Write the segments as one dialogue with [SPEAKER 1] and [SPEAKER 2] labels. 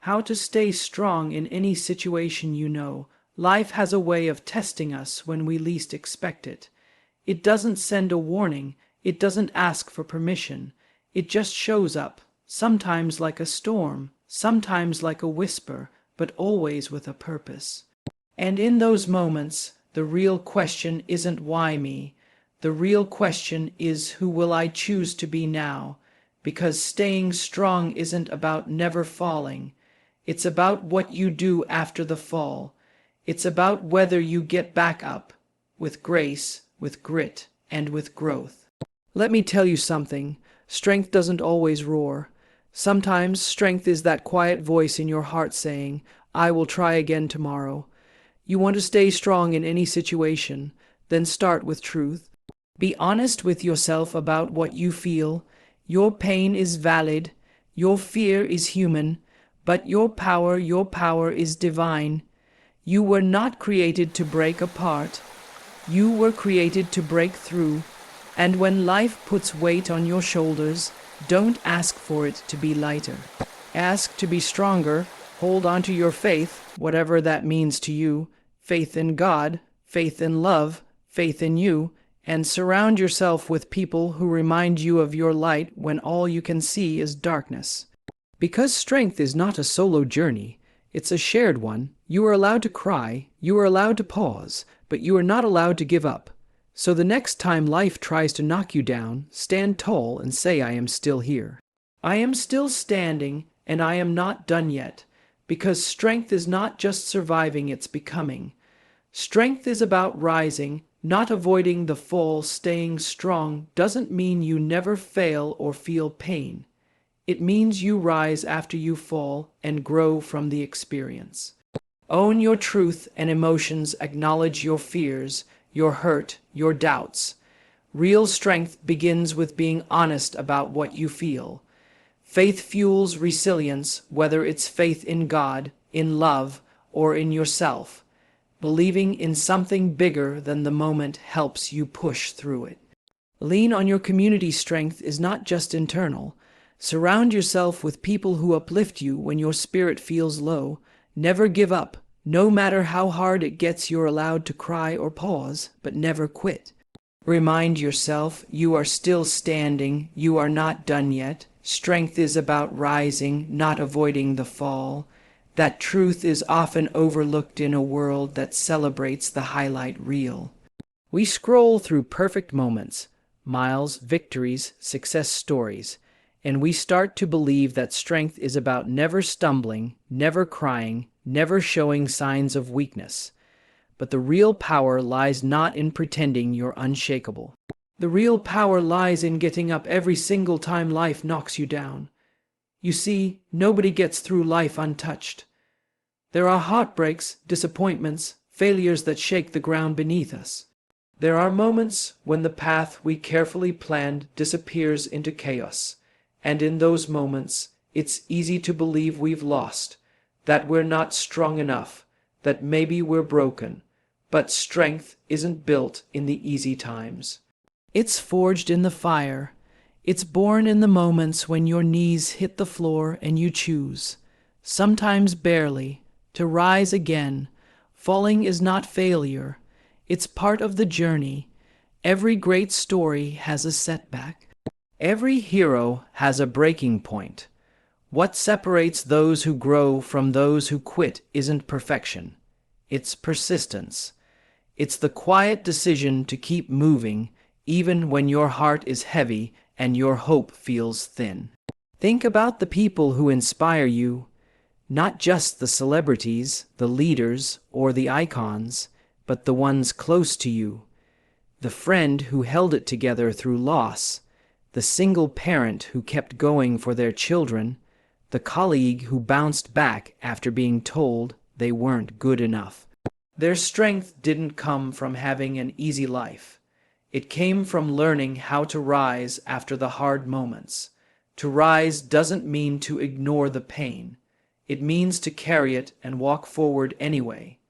[SPEAKER 1] how to stay strong in any situation you know. Life has a way of testing us when we least expect it. It doesn't send a warning, it doesn't ask for permission. It just shows up, sometimes like a storm, sometimes like a whisper, but always with a purpose. And in those moments, the real question isn't why me. The real question is who will I choose to be now? Because staying strong isn't about never falling. It's about what you do after the fall. It's about whether you get back up, with grace, with grit, and with growth. Let me tell you something. Strength doesn't always roar. Sometimes strength is that quiet voice in your heart saying, I will try again tomorrow. You want to stay strong in any situation, then start with truth. Be honest with yourself about what you feel. Your pain is valid, your fear is human, but your power is divine. You were not created to break apart. You were created to break through. And when life puts weight on your shoulders, don't ask for it to be lighter. Ask to be stronger. Hold on to your faith, whatever that means to you. Faith in God, faith in love, faith in you, and surround yourself with people who remind you of your light when all you can see is darkness. Because strength is not a solo journey, it's a shared one. You are allowed to cry, you are allowed to pause, but you are not allowed to give up. So the next time life tries to knock you down, stand tall and say, I am still here. I am still standing, and I am not done yet, because strength is not just surviving, it's becoming. Strength is about rising, not avoiding the fall. Staying strong doesn't mean you never fail or feel pain. It means you rise after you fall and grow from the experience. Own your truth and emotions, acknowledge your fears, your hurt, your doubts. Real strength begins with being honest about what you feel. Faith fuels resilience, whether it's faith in God, in love, or in yourself. Believing in something bigger than the moment helps you push through it. Lean on your community. Strength is not just internal. Surround yourself with people who uplift you when your spirit feels low. Never give up. No matter how hard it gets, you're allowed to cry or pause, but never quit. Remind yourself you are still standing, you are not done yet. Strength is about rising, not avoiding the fall. That truth is often overlooked in a world that celebrates the highlight reel. We scroll through perfect moments, miles, victories, success stories, and we start to believe that strength is about never stumbling, never crying, never showing signs of weakness. But the real power lies not in pretending you're unshakable. The real power lies in getting up every single time life knocks you down. You see, nobody gets through life untouched. There are heartbreaks, disappointments, failures that shake the ground beneath us. There are moments when the path we carefully planned disappears into chaos. And in those moments, it's easy to believe we've lost, that we're not strong enough, that maybe we're broken. But strength isn't built in the easy times. It's forged in the fire. It's born in the moments when your knees hit the floor and you choose, sometimes barely, to rise again. Falling is not failure. It's part of the journey. Every great story has a setback. Every hero has a breaking point. What separates those who grow from those who quit isn't perfection. It's persistence. It's the quiet decision to keep moving even when your heart is heavy and your hope feels thin. Think about the people who inspire you, not just the celebrities, the leaders, or the icons, but the ones close to you. The friend who held it together through loss, the single parent who kept going for their children, the colleague who bounced back after being told they weren't good enough. Their strength didn't come from having an easy life. It came from learning how to rise after the hard moments. To rise doesn't mean to ignore the pain. It means to carry it and walk forward anyway.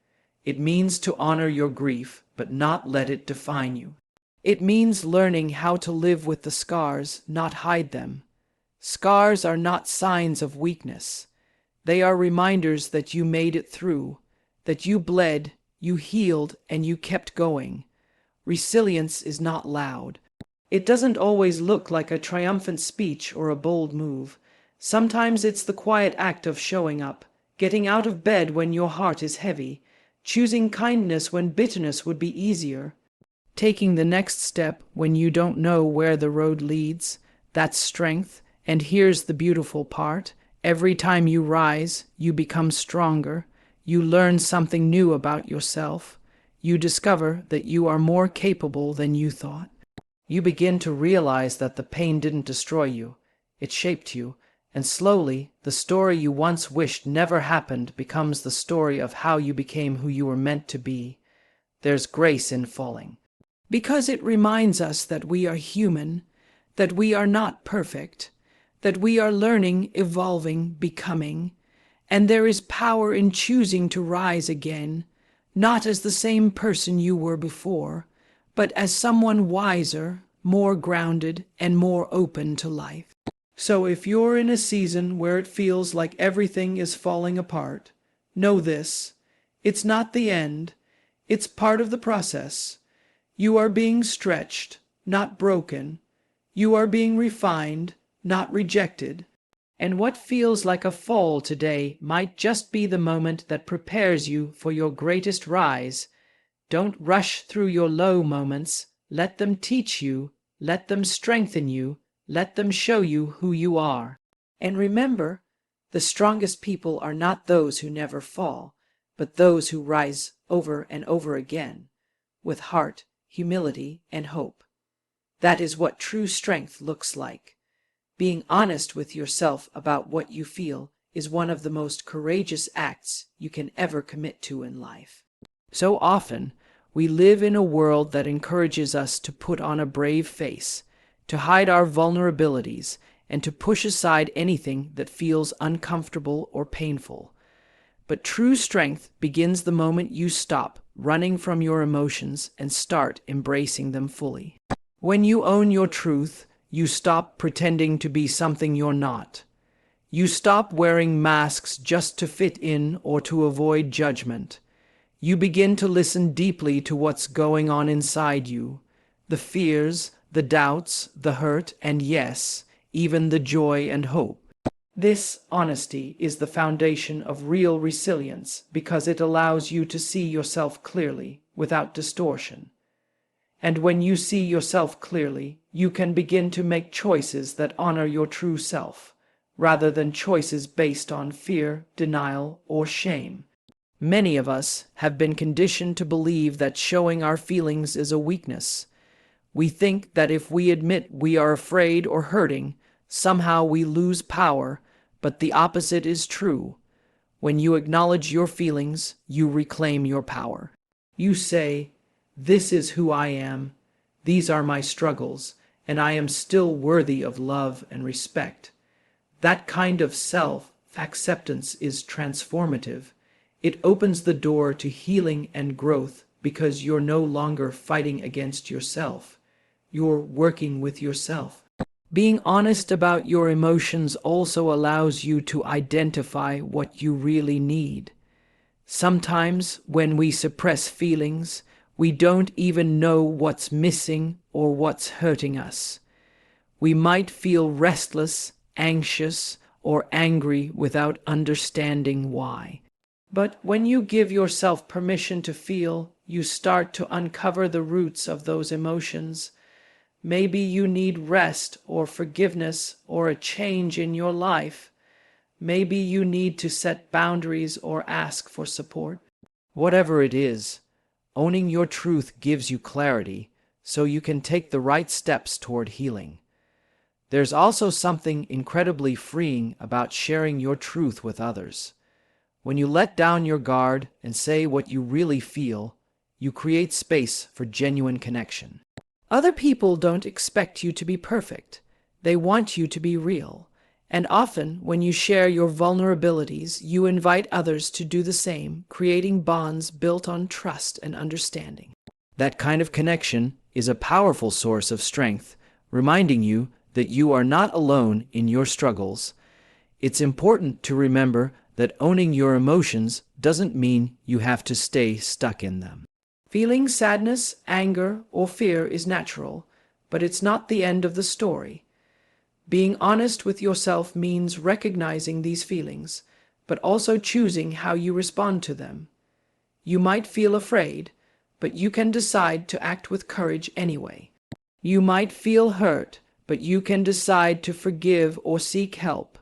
[SPEAKER 1] It means to honor your grief, but not let it define you. It means learning how to live with the scars, not hide them. Scars are not signs of weakness. They are reminders that you made it through, that you bled, you healed, and you kept going. Resilience is not loud. It doesn't always look like a triumphant speech or a bold move. Sometimes it's the quiet act of showing up, getting out of bed when your heart is heavy, choosing kindness when bitterness would be easier, taking the next step when you don't know where the road leads. That's strength. And here's the beautiful part. Every time you rise, you become stronger. You learn something new about yourself. You discover that you are more capable than you thought. You begin to realize that the pain didn't destroy you. It shaped you. And slowly, the story you once wished never happened becomes the story of how you became who you were meant to be. There's grace in falling, because it reminds us that we are human, that we are not perfect, that we are learning, evolving, becoming, and there is power in choosing to rise again, not as the same person you were before, but as someone wiser, more grounded, and more open to life. So if you're in a season where it feels like everything is falling apart, know this: it's not the end, it's part of the process. You are being stretched, not broken. You are being refined, not rejected. And what feels like a fall today might just be the moment that prepares you for your greatest rise. Don't rush through your low moments. Let them teach you. Let them strengthen you. Let them show you who you are. And remember, the strongest people are not those who never fall, but those who rise over and over again, with heart, humility, and hope. That is what true strength looks like. Being honest with yourself about what you feel is one of the most courageous acts you can ever commit to in life. So often, we live in a world that encourages us to put on a brave face, to hide our vulnerabilities, and to push aside anything that feels uncomfortable or painful. But true strength begins the moment you stop running from your emotions and start embracing them fully. When you own your truth, you stop pretending to be something you're not. You stop wearing masks just to fit in or to avoid judgment. You begin to listen deeply to what's going on inside you, the fears, the doubts, the hurt, and yes, even the joy and hope. This honesty is the foundation of real resilience because it allows you to see yourself clearly, without distortion. And when you see yourself clearly, you can begin to make choices that honor your true self, rather than choices based on fear, denial, or shame. Many of us have been conditioned to believe that showing our feelings is a weakness. We think that if we admit we are afraid or hurting, somehow we lose power, but the opposite is true. When you acknowledge your feelings, you reclaim your power. You say, "This is who I am, these are my struggles, and I am still worthy of love and respect." That kind of self-acceptance is transformative. It opens the door to healing and growth because you're no longer fighting against yourself. You're working with yourself. Being honest about your emotions also allows you to identify what you really need. Sometimes when we suppress feelings, we don't even know what's missing or what's hurting us. We might feel restless, anxious, or angry without understanding why. But when you give yourself permission to feel, you start to uncover the roots of those emotions. Maybe you need rest or forgiveness or a change in your life. Maybe you need to set boundaries or ask for support. Whatever it is, owning your truth gives you clarity so you can take the right steps toward healing. There's also something incredibly freeing about sharing your truth with others. When you let down your guard and say what you really feel, you create space for genuine connection. Other people don't expect you to be perfect. They want you to be real. And often, when you share your vulnerabilities, you invite others to do the same, creating bonds built on trust and understanding. That kind of connection is a powerful source of strength, reminding you that you are not alone in your struggles. It's important to remember that owning your emotions doesn't mean you have to stay stuck in them. Feeling sadness, anger, or fear is natural, but it's not the end of the story. Being honest with yourself means recognizing these feelings, but also choosing how you respond to them. You might feel afraid, but you can decide to act with courage anyway. You might feel hurt, but you can decide to forgive or seek help.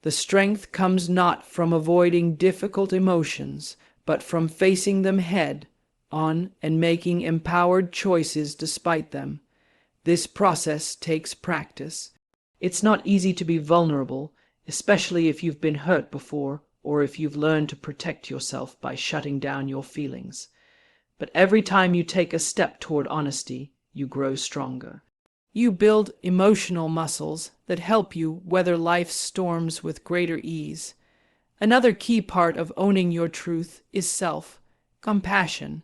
[SPEAKER 1] The strength comes not from avoiding difficult emotions, but from facing them head on and making empowered choices despite them. This process takes practice. It's not easy to be vulnerable, especially if you've been hurt before or if you've learned to protect yourself by shutting down your feelings. But every time you take a step toward honesty, you grow stronger. You build emotional muscles that help you weather life's storms with greater ease. Another key part of owning your truth is self-compassion.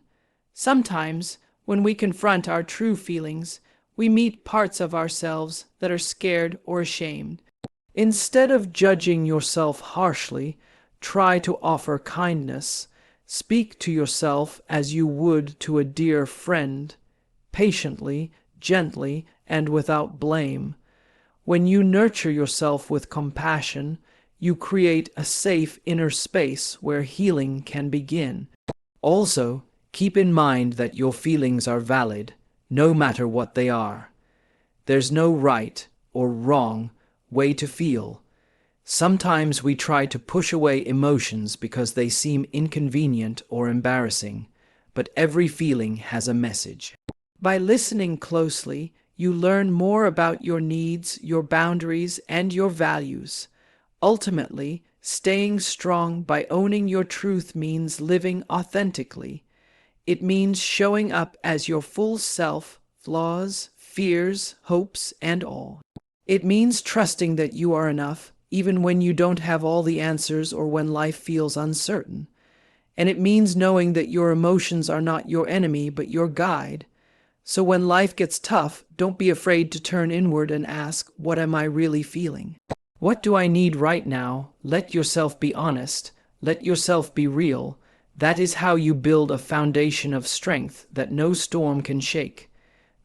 [SPEAKER 1] Sometimes, when we confront our true feelings, we meet parts of ourselves that are scared or ashamed. Instead of judging yourself harshly, try to offer kindness. Speak to yourself as you would to a dear friend, patiently, gently, and without blame. When you nurture yourself with compassion, you create a safe inner space where healing can begin. Also, keep in mind that your feelings are valid, no matter what they are. There's no right or wrong way to feel. Sometimes we try to push away emotions because they seem inconvenient or embarrassing, but every feeling has a message. By listening closely, you learn more about your needs, your boundaries, and your values. Ultimately, staying strong by owning your truth means living authentically. It means showing up as your full self, flaws, fears, hopes, and all. It means trusting that you are enough, even when you don't have all the answers or when life feels uncertain. And it means knowing that your emotions are not your enemy, but your guide. So when life gets tough, don't be afraid to turn inward and ask, what am I really feeling? What do I need right now? Let yourself be honest. Let yourself be real. That is how you build a foundation of strength that no storm can shake.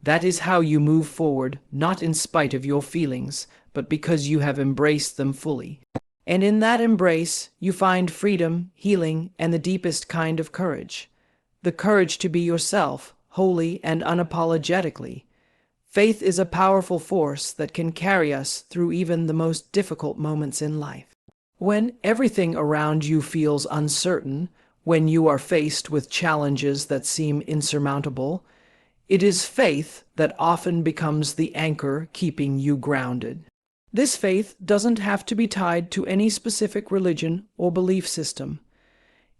[SPEAKER 1] That is how you move forward, not in spite of your feelings, but because you have embraced them fully. And in that embrace, you find freedom, healing, and the deepest kind of courage. The courage to be yourself, wholly and unapologetically. Faith is a powerful force that can carry us through even the most difficult moments in life. When everything around you feels uncertain, when you are faced with challenges that seem insurmountable, it is faith that often becomes the anchor keeping you grounded. This faith doesn't have to be tied to any specific religion or belief system.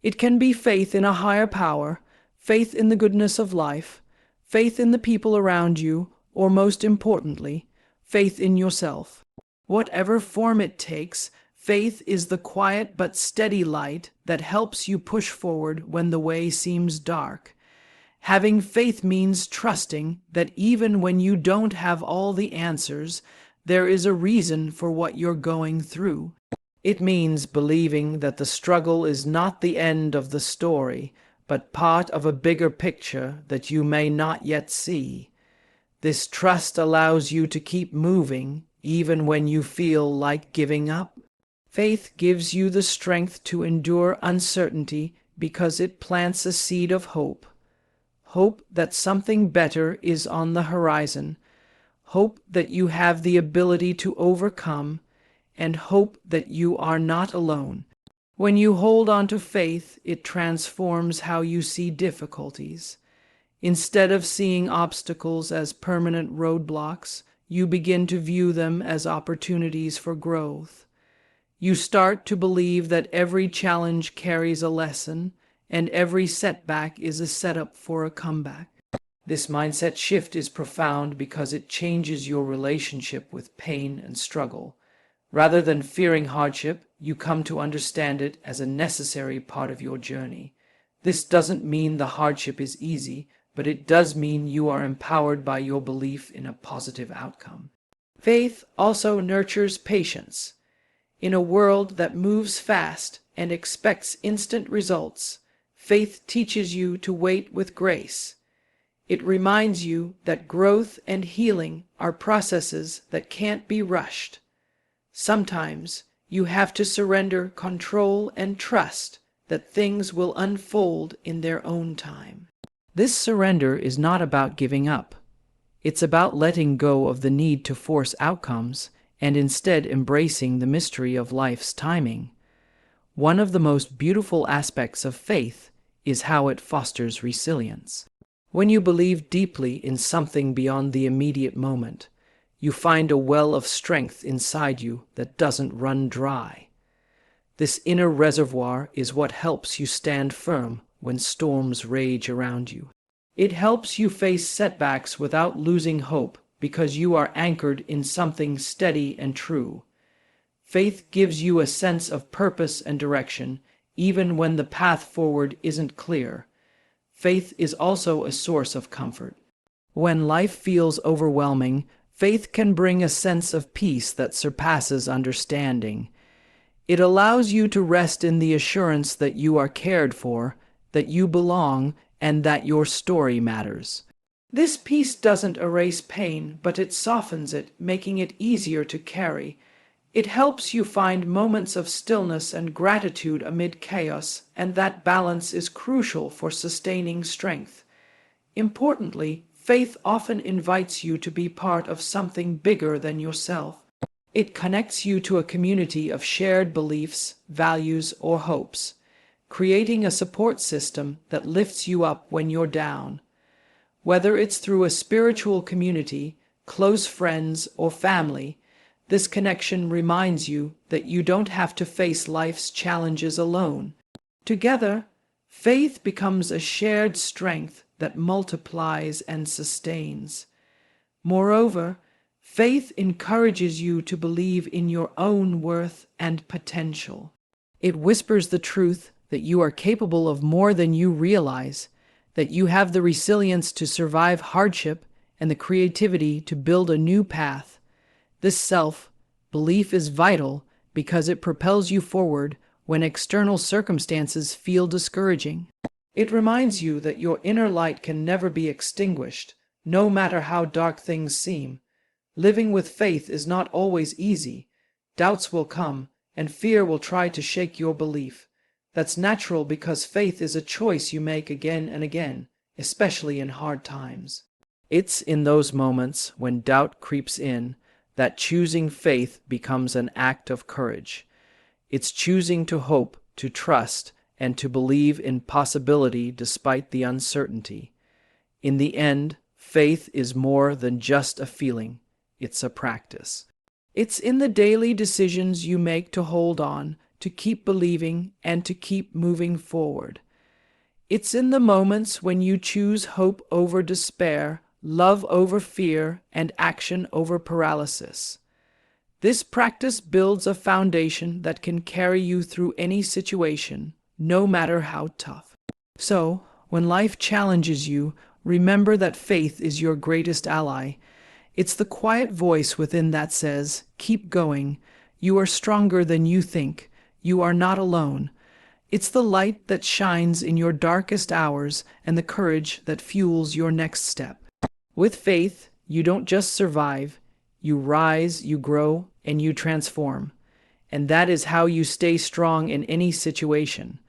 [SPEAKER 1] It can be faith in a higher power, faith in the goodness of life, faith in the people around you, or most importantly, faith in yourself. Whatever form it takes, faith is the quiet but steady light that helps you push forward when the way seems dark. Having faith means trusting that even when you don't have all the answers, there is a reason for what you're going through. It means believing that the struggle is not the end of the story, but part of a bigger picture that you may not yet see. This trust allows you to keep moving, even when you feel like giving up. Faith gives you the strength to endure uncertainty because it plants a seed of hope. Hope that something better is on the horizon. Hope that you have the ability to overcome, and hope that you are not alone. When you hold on to faith, it transforms how you see difficulties. Instead of seeing obstacles as permanent roadblocks, you begin to view them as opportunities for growth. You start to believe that every challenge carries a lesson, and every setback is a setup for a comeback. This mindset shift is profound because it changes your relationship with pain and struggle. Rather than fearing hardship, you come to understand it as a necessary part of your journey. This doesn't mean the hardship is easy, but it does mean you are empowered by your belief in a positive outcome. Faith also nurtures patience. In a world that moves fast and expects instant results, faith teaches you to wait with grace. It reminds you that growth and healing are processes that can't be rushed. Sometimes you have to surrender control and trust that things will unfold in their own time. This surrender is not about giving up. It's about letting go of the need to force outcomes and instead embracing the mystery of life's timing. One of the most beautiful aspects of faith is how it fosters resilience. When you believe deeply in something beyond the immediate moment, you find a well of strength inside you that doesn't run dry. This inner reservoir is what helps you stand firm when storms rage around you. It helps you face setbacks without losing hope because you are anchored in something steady and true. Faith gives you a sense of purpose and direction, even when the path forward isn't clear. Faith is also a source of comfort. When life feels overwhelming, faith can bring a sense of peace that surpasses understanding. It allows you to rest in the assurance that you are cared for, that you belong, and that your story matters. This peace doesn't erase pain, but it softens it, making it easier to carry. It helps you find moments of stillness and gratitude amid chaos, and that balance is crucial for sustaining strength. Importantly, faith often invites you to be part of something bigger than yourself. It connects you to a community of shared beliefs, values, or hopes, creating a support system that lifts you up when you're down. Whether it's through a spiritual community, close friends, or family, this connection reminds you that you don't have to face life's challenges alone. Together, faith becomes a shared strength that multiplies and sustains. Moreover, faith encourages you to believe in your own worth and potential. It whispers the truth that you are capable of more than you realize, that you have the resilience to survive hardship and the creativity to build a new path. This self-belief is vital because it propels you forward when external circumstances feel discouraging. It reminds you that your inner light can never be extinguished, no matter how dark things seem. Living with faith is not always easy. Doubts will come, and fear will try to shake your belief. That's natural because faith is a choice you make again and again, especially in hard times. It's in those moments when doubt creeps in that choosing faith becomes an act of courage. It's choosing to hope, to trust, and to believe in possibility despite the uncertainty. In the end, faith is more than just a feeling, it's a practice. It's in the daily decisions you make to hold on, to keep believing, and to keep moving forward. It's in the moments when you choose hope over despair, love over fear, and action over paralysis. This practice builds a foundation that can carry you through any situation, no matter how tough. So, when life challenges you, remember that faith is your greatest ally. It's the quiet voice within that says, "Keep going. You are stronger than you think. You are not alone." It's the light that shines in your darkest hours and the courage that fuels your next step. With faith, you don't just survive, you rise, you grow, and you transform. And that is how you stay strong in any situation.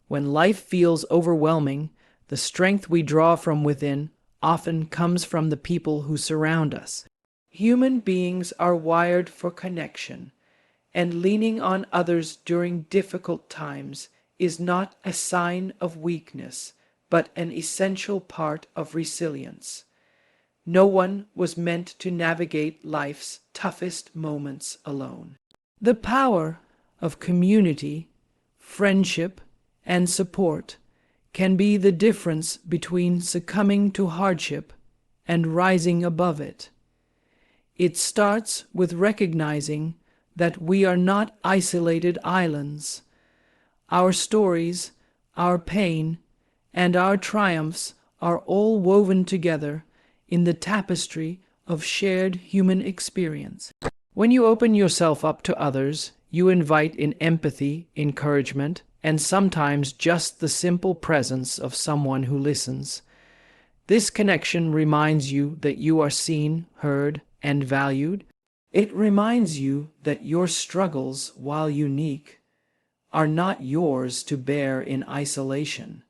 [SPEAKER 1] When life feels overwhelming, the strength we draw from within often comes from the people who surround us. Human beings are wired for connection, and leaning on others during difficult times is not a sign of weakness, but an essential part of resilience. No one was meant to navigate life's toughest moments alone. The power of community, friendship, and support can be the difference between succumbing to hardship and rising above it. It starts with recognizing that we are not isolated islands. Our stories, our pain, and our triumphs are all woven together in the tapestry of shared human experience. When you open yourself up to others, You invite in empathy, encouragement, and sometimes just the simple presence of someone who listens. This connection reminds you that you are seen, heard, and valued. It reminds you that your struggles, while unique, are not yours to bear in isolation.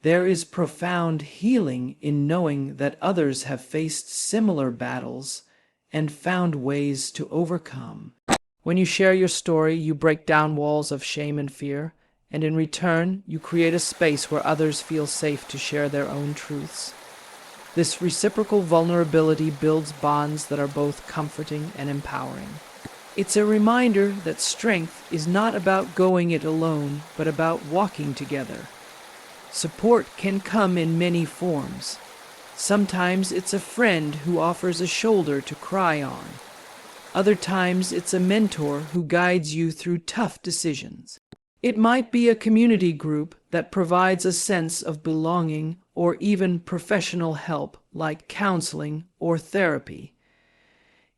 [SPEAKER 1] There is profound healing in knowing that others have faced similar battles and found ways to overcome. When you share your story, you break down walls of shame and fear, and in return, you create a space where others feel safe to share their own truths. This reciprocal vulnerability builds bonds that are both comforting and empowering. It's a reminder that strength is not about going it alone, but about walking together. Support can come in many forms. Sometimes it's a friend who offers a shoulder to cry on. Other times it's a mentor who guides you through tough decisions. It might be a community group that provides a sense of belonging or even professional help like counseling or therapy.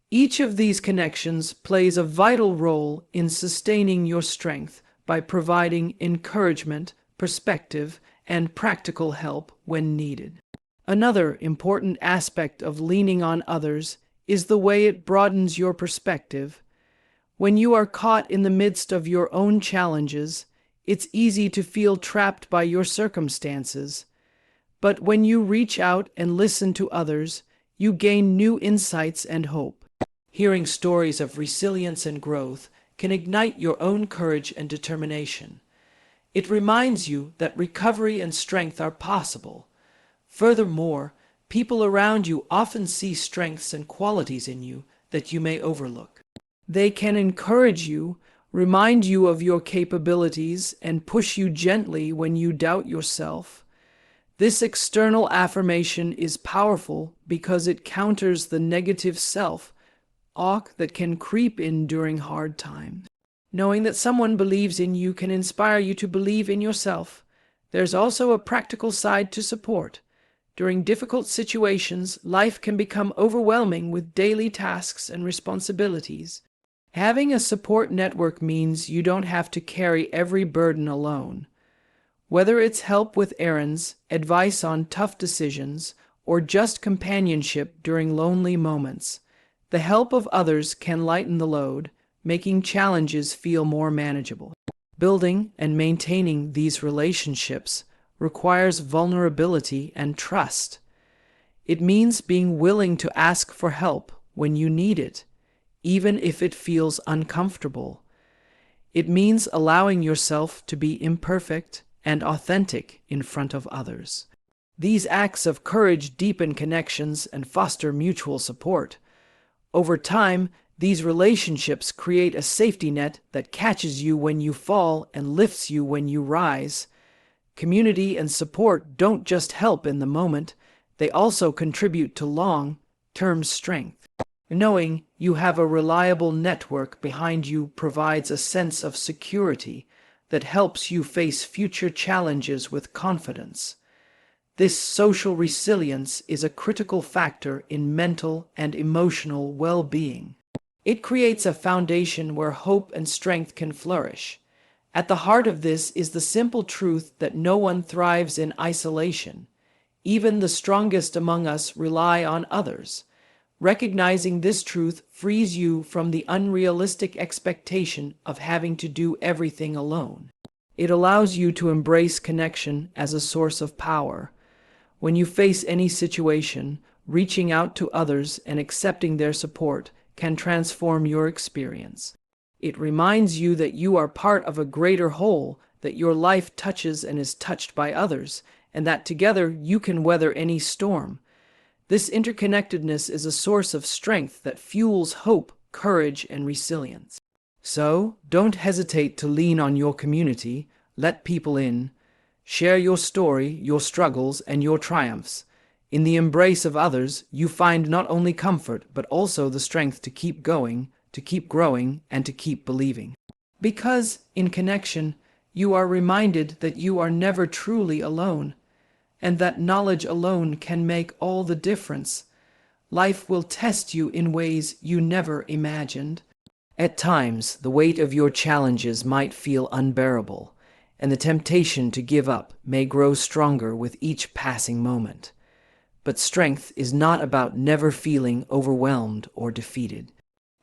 [SPEAKER 1] Each of these connections plays a vital role in sustaining your strength by providing encouragement, perspective, and practical help when needed. Another important aspect of leaning on others is the way it broadens your perspective. When you are caught in the midst of your own challenges, it's easy to feel trapped by your circumstances. But when you reach out and listen to others, you gain new insights and hope. Hearing stories of resilience and growth can ignite your own courage and determination. It reminds you that recovery and strength are possible. Furthermore, people around you often see strengths and qualities in you that you may overlook. They can encourage you, remind you of your capabilities, and push you gently when you doubt yourself. This external affirmation is powerful because it counters the negative self-talk that can creep in during hard times. Knowing that someone believes in you can inspire you to believe in yourself. There's also a practical side to support. During difficult situations, life can become overwhelming with daily tasks and responsibilities. Having a support network means you don't have to carry every burden alone. Whether it's help with errands, advice on tough decisions, or just companionship during lonely moments, the help of others can lighten the load, making challenges feel more manageable. Building and maintaining these relationships requires vulnerability and trust. It means being willing to ask for help when you need it, even if it feels uncomfortable. It means allowing yourself to be imperfect and authentic in front of others. These acts of courage deepen connections and foster mutual support. Over time, these relationships create a safety net that catches you when you fall and lifts you when you rise. Community and support don't just help in the moment, they also contribute to long-term strength. Knowing you have a reliable network behind you provides a sense of security that helps you face future challenges with confidence. This social resilience is a critical factor in mental and emotional well-being. It creates a foundation where hope and strength can flourish. At the heart of this is the simple truth that no one thrives in isolation. Even the strongest among us rely on others. Recognizing this truth frees you from the unrealistic expectation of having to do everything alone. It allows you to embrace connection as a source of power. When you face any situation, reaching out to others and accepting their support can transform your experience. It reminds you that you are part of a greater whole, that your life touches and is touched by others, and that together you can weather any storm. This interconnectedness is a source of strength that fuels hope, courage, and resilience. So, don't hesitate to lean on your community, let people in, share your story, your struggles, and your triumphs. In the embrace of others, you find not only comfort, but also the strength to keep going, to keep growing, and to keep believing. Because, in connection, you are reminded that you are never truly alone, and that knowledge alone can make all the difference. Life will test you in ways you never imagined. At times, the weight of your challenges might feel unbearable, and the temptation to give up may grow stronger with each passing moment. But strength is not about never feeling overwhelmed or defeated.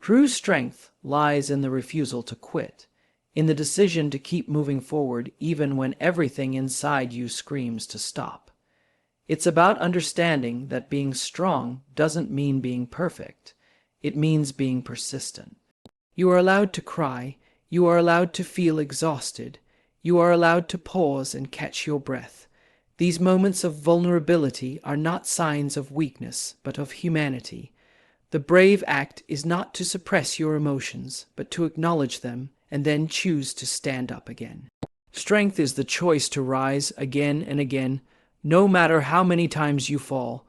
[SPEAKER 1] True strength lies in the refusal to quit, in the decision to keep moving forward even when everything inside you screams to stop. It's about understanding that being strong doesn't mean being perfect. It means being persistent. You are allowed to cry. You are allowed to feel exhausted. You are allowed to pause and catch your breath. These moments of vulnerability are not signs of weakness, but of humanity. The brave act is not to suppress your emotions, but to acknowledge them and then choose to stand up again. Strength is the choice to rise again and again, no matter how many times you fall.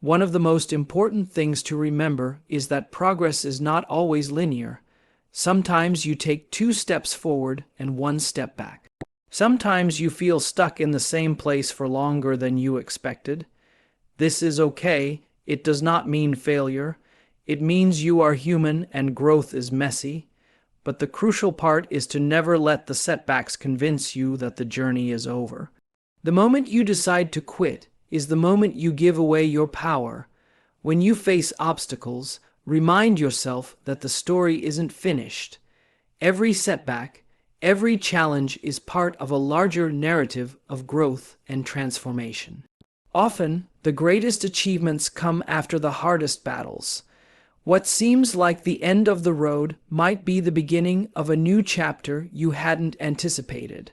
[SPEAKER 1] One of the most important things to remember is that progress is not always linear. Sometimes you take 2 steps forward and 1 step back. Sometimes you feel stuck in the same place for longer than you expected. This is okay. It does not mean failure. It means you are human and growth is messy. But the crucial part is to never let the setbacks convince you that the journey is over. The moment you decide to quit is the moment you give away your power. When you face obstacles, remind yourself that the story isn't finished. Every setback, every challenge is part of a larger narrative of growth and transformation. Often, the greatest achievements come after the hardest battles. What seems like the end of the road might be the beginning of a new chapter you hadn't anticipated.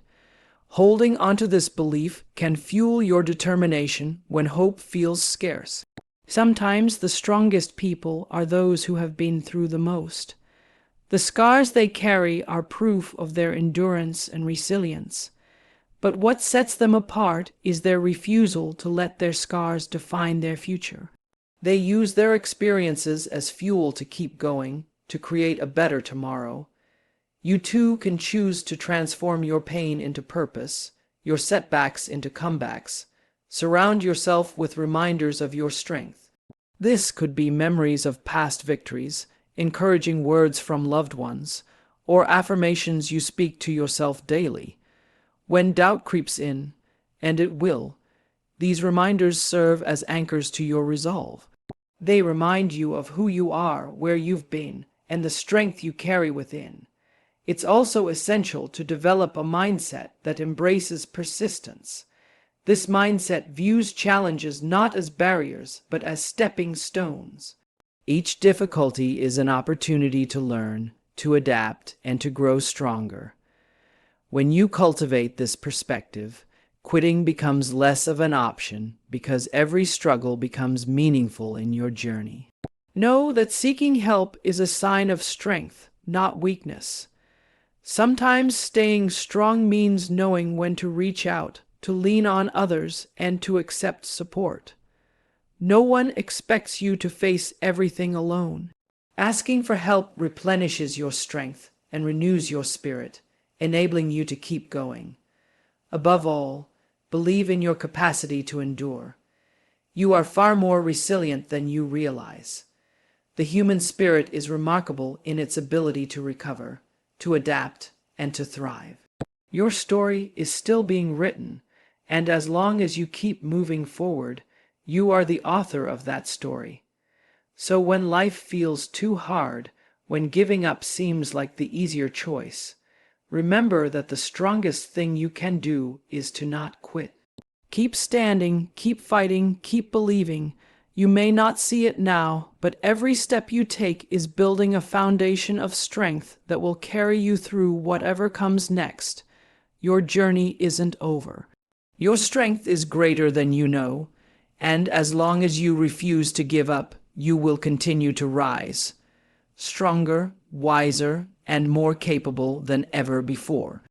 [SPEAKER 1] Holding onto this belief can fuel your determination when hope feels scarce. Sometimes the strongest people are those who have been through the most. The scars they carry are proof of their endurance and resilience. But what sets them apart is their refusal to let their scars define their future. They use their experiences as fuel to keep going, to create a better tomorrow. You too can choose to transform your pain into purpose, your setbacks into comebacks. Surround yourself with reminders of your strength. This could be memories of past victories, encouraging words from loved ones, or affirmations you speak to yourself daily. When doubt creeps in, and it will, these reminders serve as anchors to your resolve. They remind you of who you are, where you've been, and the strength you carry within. It's also essential to develop a mindset that embraces persistence. This mindset views challenges not as barriers, but as stepping stones. Each difficulty is an opportunity to learn, to adapt, and to grow stronger. When you cultivate this perspective, quitting becomes less of an option because every struggle becomes meaningful in your journey. Know that seeking help is a sign of strength, not weakness. Sometimes staying strong means knowing when to reach out, to lean on others, and to accept support. No one expects you to face everything alone. Asking for help replenishes your strength and renews your spirit, enabling you to keep going. Above all, believe in your capacity to endure. You are far more resilient than you realize. The human spirit is remarkable in its ability to recover, to adapt, and to thrive. Your story is still being written, and as long as you keep moving forward, you are the author of that story. So when life feels too hard, when giving up seems like the easier choice, remember that the strongest thing you can do is to not quit. Keep standing, keep fighting, keep believing. You may not see it now, but every step you take is building a foundation of strength that will carry you through whatever comes next. Your journey isn't over. Your strength is greater than you know, and as long as you refuse to give up, you will continue to rise, stronger, wiser, and more capable than ever before.